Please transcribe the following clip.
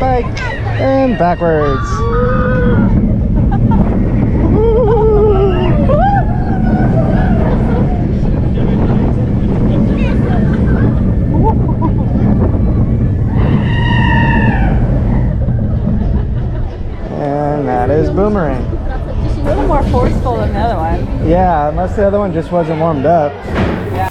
bike and backwards. And that is Boomerang. A little more forceful than the other one. Yeah, unless the other one just wasn't warmed up. Yeah.